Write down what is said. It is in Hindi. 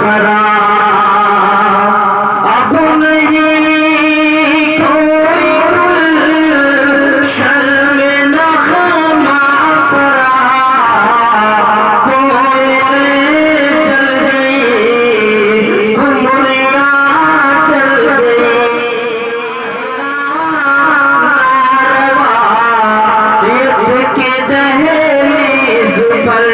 सरा अब नहीं कोई गुलशन में नग़मा सरा कोयले जल गई धुंधलियाँ चल गई नारवा युद्ध के दहलीज पर